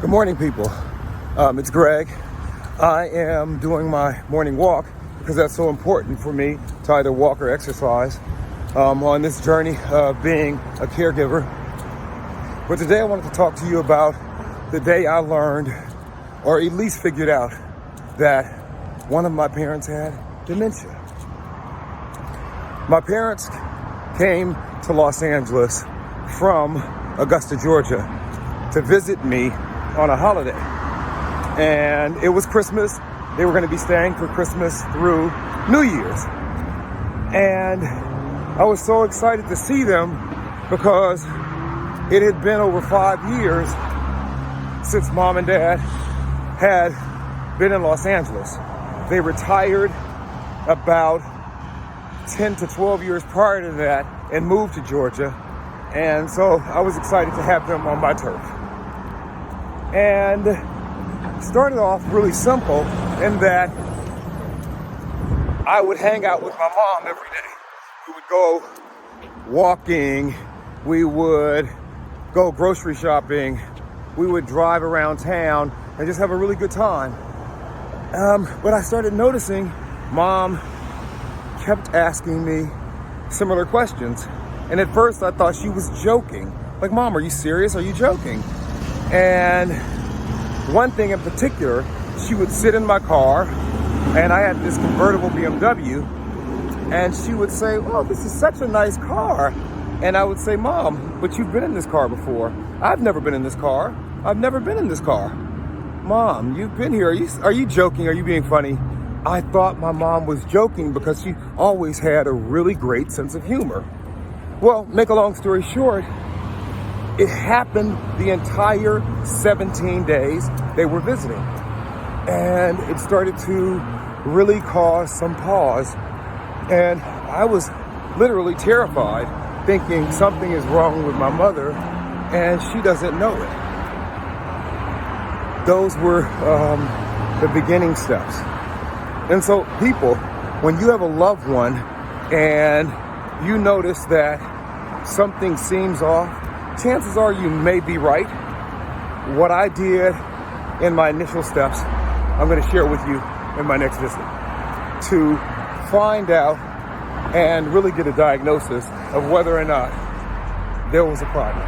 Good morning, people. It's Greg. I am doing my morning walk because that's so important for me to either walk or exercise on this journey of being a caregiver. But today I wanted to talk to you about the day I learned, or at least figured out, that one of my parents had dementia. My parents came to Los Angeles from Augusta, Georgia to visit me on a holiday. And it was Christmas. They were going to be staying for Christmas through New Year's. And I was so excited to see them because it had been over 5 years since Mom and Dad had been in Los Angeles. They retired about 10 to 12 years prior to that and moved to Georgia. And so I was excited to have them on my turf. And started off really simple in that I would hang out with my mom every day. We would go walking, we would go grocery shopping, we would drive around town and just have a really good time. But I started noticing Mom kept asking me similar questions. And at first I thought she was joking. Like, Mom, are you serious? Are you joking? And one thing in particular, she would sit in my car, and I had this convertible BMW, and she would say, "Oh, this is such a nice car." And I would say, "Mom, but you've been in this car before." "I've never been in this car. I've never been in this car." "Mom, you've been here. Are you joking? Are you being funny?" I thought my mom was joking because she always had a really great sense of humor. Well, make a long story short, it happened the entire 17 days they were visiting. And it started to really cause some pause. And I was literally terrified, thinking something is wrong with my mother and she doesn't know it. Those were the beginning steps. And so, people, when you have a loved one and you notice that something seems off, chances are you may be right. What I did in my initial steps, I'm going to share with you in my next visit to find out and really get a diagnosis of whether or not there was a problem.